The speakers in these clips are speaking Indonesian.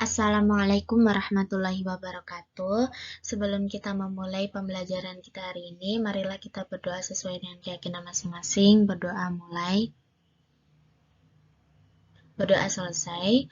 Assalamualaikum warahmatullahi wabarakatuh. Sebelum kita memulai pembelajaran kita hari ini, marilah kita berdoa sesuai dengan keyakinan masing-masing. Berdoa mulai, berdoa selesai.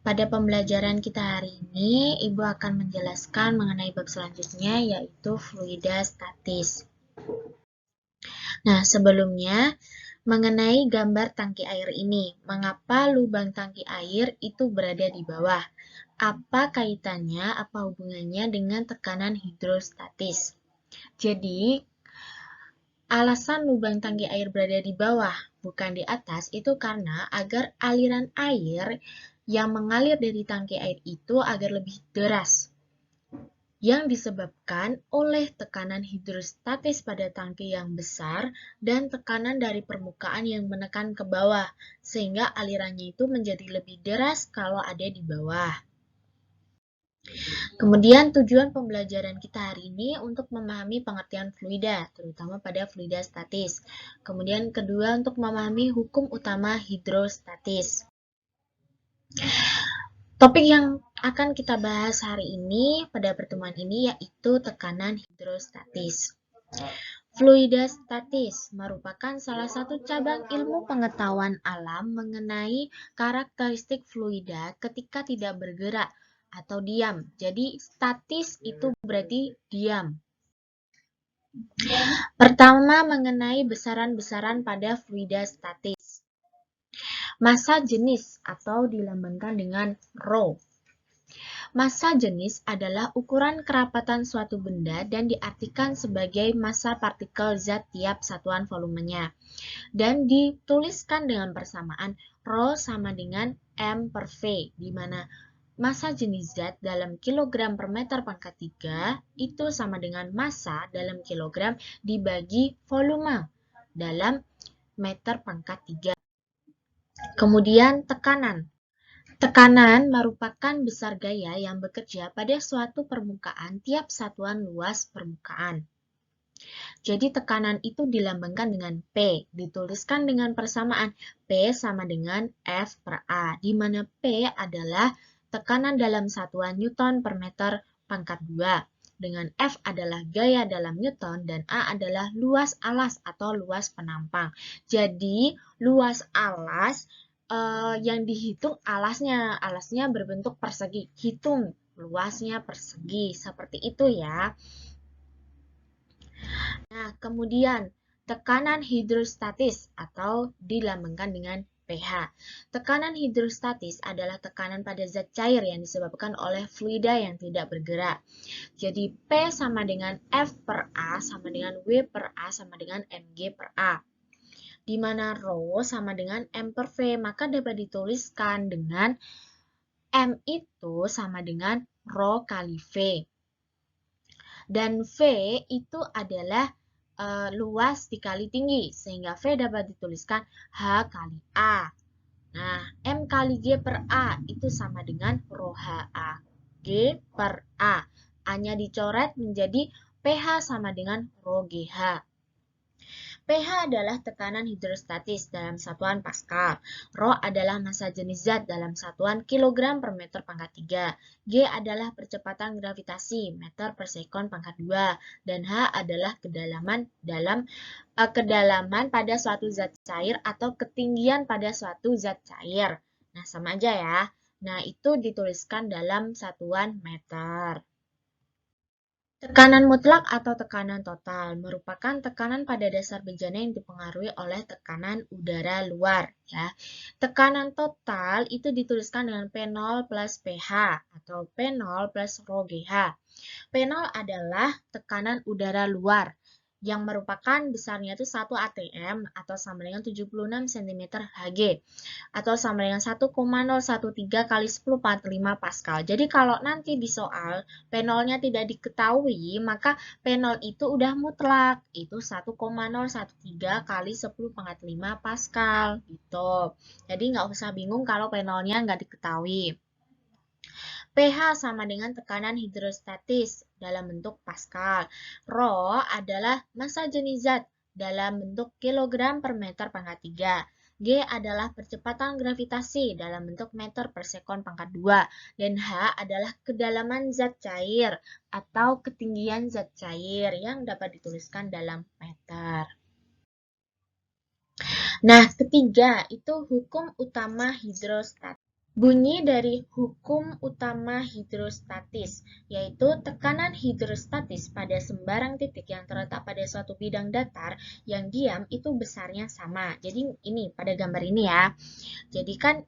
Pada pembelajaran kita hari ini, Ibu akan menjelaskan mengenai bab selanjutnya, yaitu fluida statis. Nah, sebelumnya, mengenai gambar tangki air ini, mengapa lubang tangki air itu berada di bawah? Apa kaitannya, apa hubungannya dengan tekanan hidrostatis? Jadi, alasan lubang tangki air berada di bawah, bukan di atas, itu karena agar aliran air yang mengalir dari tangki air itu agar lebih deras, yang disebabkan oleh tekanan hidrostatis pada tangki yang besar dan tekanan dari permukaan yang menekan ke bawah, sehingga alirannya itu menjadi lebih deras kalau ada di bawah. Kemudian tujuan pembelajaran kita hari ini untuk memahami pengertian fluida, terutama pada fluida statis. Kemudian kedua untuk memahami hukum utama hidrostatis. Topik yang akan kita bahas hari ini pada pertemuan ini yaitu tekanan hidrostatis. Fluida statis merupakan salah satu cabang ilmu pengetahuan alam mengenai karakteristik fluida ketika tidak bergerak atau diam. Jadi statis itu berarti diam. Pertama, mengenai besaran-besaran pada fluida statis. Massa jenis atau dilambangkan dengan rho. Massa jenis adalah ukuran kerapatan suatu benda dan diartikan sebagai massa partikel zat tiap satuan volumenya. Dan dituliskan dengan persamaan rho sama dengan M per V, di mana massa jenis zat dalam kilogram per meter pangkat 3 itu sama dengan massa dalam kilogram dibagi volume dalam meter pangkat 3. Kemudian tekanan. Tekanan merupakan besar gaya yang bekerja pada suatu permukaan tiap satuan luas permukaan. Jadi tekanan itu dilambangkan dengan P, dituliskan dengan persamaan P sama dengan F per A, di mana P adalah tekanan dalam satuan Newton per meter pangkat 2, dengan F adalah gaya dalam Newton, dan A adalah luas alas atau luas penampang. Jadi luas alas yang dihitung alasnya berbentuk persegi, hitung luasnya persegi, seperti itu ya. Nah, kemudian tekanan hidrostatis atau dilambangkan dengan pH. Tekanan hidrostatis adalah tekanan pada zat cair yang disebabkan oleh fluida yang tidak bergerak. Jadi P sama dengan F per A sama dengan W per A sama dengan Mg per A. Di mana rho sama dengan M per V, maka dapat dituliskan dengan M itu sama dengan rho kali V. Dan V itu adalah luas dikali tinggi, sehingga V dapat dituliskan H kali A. Nah, M kali G per A itu sama dengan rho HA. G per A. A-nya dicoret menjadi pH sama dengan rho GH. pH adalah tekanan hidrostatis dalam satuan Pascal. Rho adalah massa jenis zat dalam satuan kilogram per meter pangkat 3. G adalah percepatan gravitasi meter per sekon pangkat 2. Dan H adalah kedalaman pada suatu zat cair atau ketinggian pada suatu zat cair. Nah, sama aja ya. Nah, itu dituliskan dalam satuan meter. Tekanan mutlak atau tekanan total merupakan tekanan pada dasar bejana yang dipengaruhi oleh tekanan udara luar. Ya. Tekanan total itu dituliskan dengan P0 plus PH atau P0 plus rho GH. P0 adalah tekanan udara luar yang merupakan besarnya itu 1 atm atau sama dengan 76 cm Hg atau sama dengan 1,013 kali 10 pangkat 5 Pascal. Jadi kalau nanti di soal P0-nya tidak diketahui, maka P0 itu udah mutlak, itu 1,013 kali 10 pangkat 5 Pascal gitu. Jadi nggak usah bingung kalau P0-nya nggak diketahui. pH sama dengan tekanan hidrostatis dalam bentuk Pascal. Rho adalah massa jenis zat dalam bentuk kilogram per meter pangkat 3. G adalah percepatan gravitasi dalam bentuk meter per sekon pangkat 2, dan H adalah kedalaman zat cair atau ketinggian zat cair yang dapat dituliskan dalam meter. Nah, ketiga itu hukum utama hidrostatis. Bunyi dari hukum utama hidrostatis, yaitu tekanan hidrostatis pada sembarang titik yang terletak pada suatu bidang datar yang diam itu besarnya sama. Jadi ini pada gambar ini ya. Jadi kan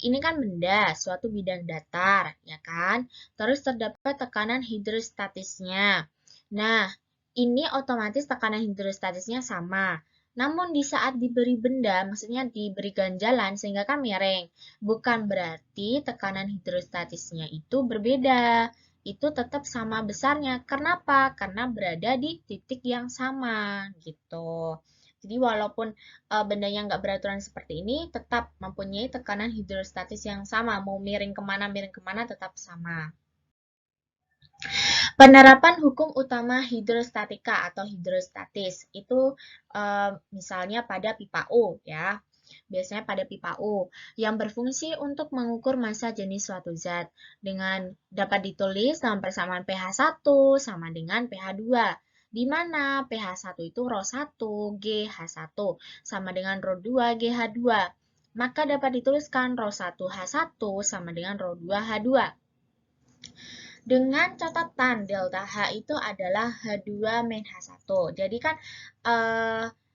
ini kan benda, suatu bidang datar, ya kan? Terus terdapat tekanan hidrostatisnya. Nah, ini otomatis tekanan hidrostatisnya sama. Namun di saat diberi benda, maksudnya diberi ganjalan sehingga kan miring. Bukan berarti tekanan hidrostatisnya itu berbeda. Itu tetap sama besarnya. Kenapa? Karena berada di titik yang sama gitu. Jadi walaupun bendanya nggak beraturan seperti ini, tetap mempunyai tekanan hidrostatis yang sama. Mau miring kemana tetap sama. Penerapan hukum utama hidrostatika atau hidrostatis itu misalnya pada pipa U ya. Biasanya pada pipa U yang berfungsi untuk mengukur massa jenis suatu zat dengan dapat ditulis dalam persamaan pH 1 sama dengan pH 2. Di mana pH 1 itu Rho 1 GH1 sama dengan Rho 2 GH2. Maka dapat dituliskan Rho 1 H1 sama dengan Rho 2 H2. Dengan catatan delta H itu adalah H2 min H1. Jadi kan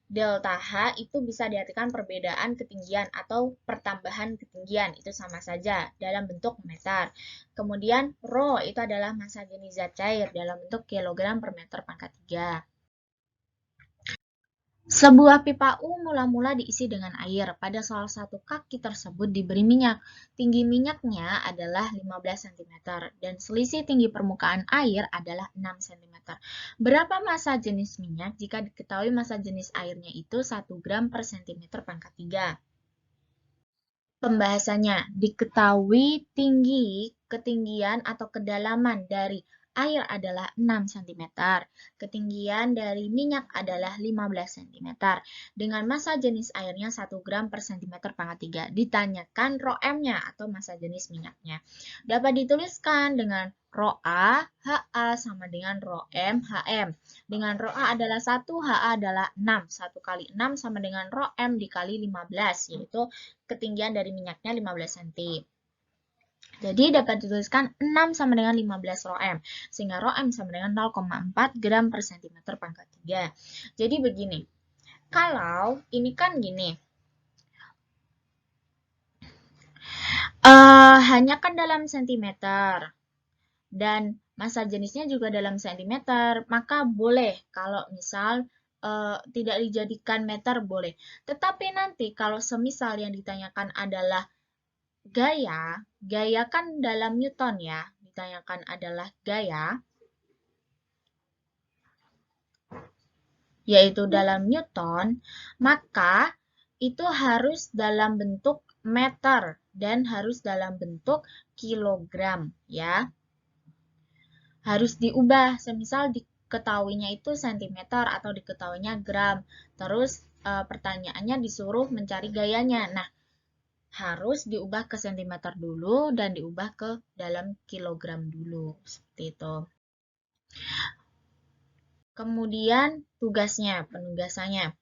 delta H itu bisa diartikan perbedaan ketinggian atau pertambahan ketinggian. Itu sama saja dalam bentuk meter. Kemudian Rho itu adalah massa jenis zat cair dalam bentuk kilogram per meter pangkat 3. Sebuah pipa U mula-mula diisi dengan air. Pada salah satu kaki tersebut diberi minyak. Tinggi minyaknya adalah 15 cm dan selisih tinggi permukaan air adalah 6 cm. Berapa massa jenis minyak jika diketahui massa jenis airnya itu 1 gram per cm pangkat 3? Pembahasannya, diketahui ketinggian atau kedalaman dari air adalah 6 cm. Ketinggian dari minyak adalah 15 cm. Dengan massa jenis airnya 1 gram per cm pangkat 3. Ditanyakan Rho M-nya atau massa jenis minyaknya. Dapat dituliskan dengan Rho A, HA sama dengan Rho M, HM. Dengan Rho A adalah 1, HA adalah 6. 1 kali 6 sama dengan Rho M dikali 15, yaitu ketinggian dari minyaknya 15 cm. Jadi dapat dituliskan 6 sama dengan 15 Rho M. Sehingga Rho M sama dengan 0,4 gram per cm pangkat 3. Jadi begini. Kalau ini kan gini. Hanya kan dalam sentimeter. Dan massa jenisnya juga dalam sentimeter. Maka boleh kalau misal tidak dijadikan meter boleh. Tetapi nanti kalau semisal yang ditanyakan adalah gaya kan dalam Newton ya, ditanyakan adalah gaya, yaitu dalam Newton, maka itu harus dalam bentuk meter dan harus dalam bentuk kilogram ya. Harus diubah, semisal diketahuinya itu sentimeter atau diketahuinya gram. Terus pertanyaannya disuruh mencari gayanya. Nah, harus diubah ke sentimeter dulu dan diubah ke dalam kilogram dulu. Seperti itu. Kemudian penugasannya.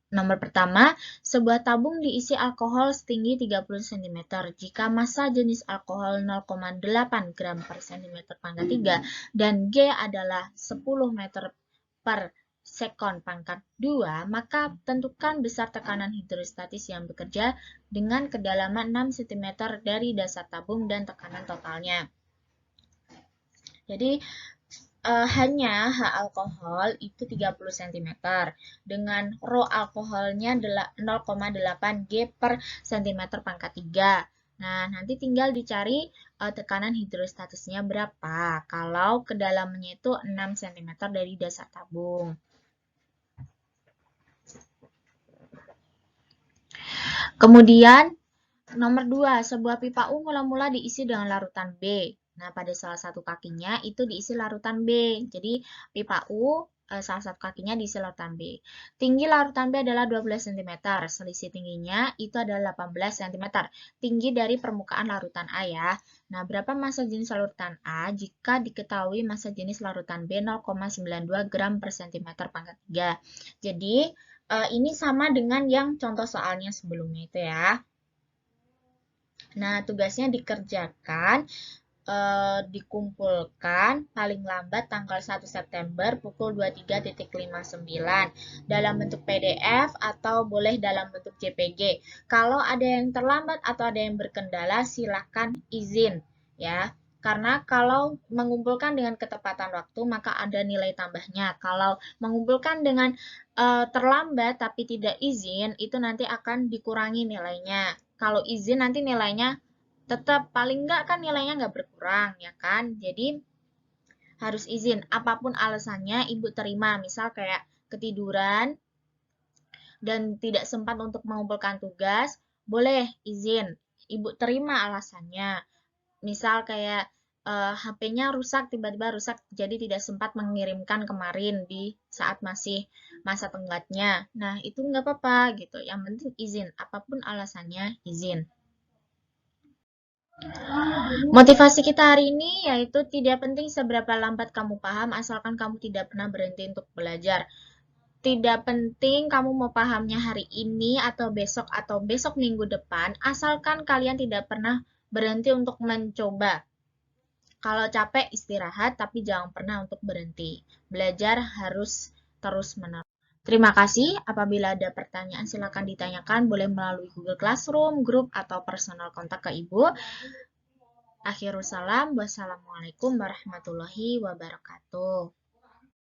Nomor pertama, sebuah tabung diisi alkohol setinggi 30 cm. Jika massa jenis alkohol 0,8 gram per cm pangkat 3 dan G adalah 10 meter per sekon pangkat 2, maka tentukan besar tekanan hidrostatis yang bekerja dengan kedalaman 6 cm dari dasar tabung dan tekanan totalnya. Jadi, hanya H alkohol itu 30 cm dengan Rho alkoholnya 0,8 G per cm pangkat 3. Nah, nanti tinggal dicari tekanan hidrostatisnya berapa kalau kedalamannya itu 6 cm dari dasar tabung. Kemudian, nomor 2, sebuah pipa U mula-mula diisi dengan larutan B. Nah, pada salah satu kakinya itu diisi larutan B. Jadi, pipa U salah satu kakinya diisi larutan B. Tinggi larutan B adalah 12 cm. Selisih tingginya itu adalah 18 cm. Tinggi dari permukaan larutan A ya. Nah, berapa massa jenis larutan A jika diketahui massa jenis larutan B 0,92 gram per cm pangkat 3. Jadi, ini sama dengan yang contoh soalnya sebelumnya itu ya. Nah, tugasnya dikerjakan, dikumpulkan paling lambat tanggal 1 September pukul 23.59 dalam bentuk PDF atau boleh dalam bentuk JPG. Kalau ada yang terlambat atau ada yang berkendala, silakan izin ya. Karena kalau mengumpulkan dengan ketepatan waktu, maka ada nilai tambahnya. Kalau mengumpulkan dengan terlambat tapi tidak izin, itu nanti akan dikurangi nilainya. Kalau izin nanti nilainya tetap paling enggak kan nilainya nggak berkurang ya kan. Jadi harus izin. Apapun alasannya ibu terima. Misal kayak ketiduran dan tidak sempat untuk mengumpulkan tugas, boleh izin. Ibu terima alasannya. Misal kayak HP-nya rusak, tiba-tiba rusak, jadi tidak sempat mengirimkan kemarin di saat masih masa tenggatnya. Nah, itu nggak apa-apa gitu. Yang penting izin. Apapun alasannya, izin. Motivasi kita hari ini yaitu tidak penting seberapa lambat kamu paham, asalkan kamu tidak pernah berhenti untuk belajar. Tidak penting kamu mau pahamnya hari ini atau besok minggu depan, asalkan kalian tidak pernah berhenti untuk mencoba. Kalau capek istirahat, tapi jangan pernah untuk berhenti. Belajar harus terus-menerus. Terima kasih. Apabila ada pertanyaan, silakan ditanyakan. Boleh melalui Google Classroom, grup, atau personal kontak ke Ibu. Akhirul salam. Wassalamualaikum warahmatullahi wabarakatuh.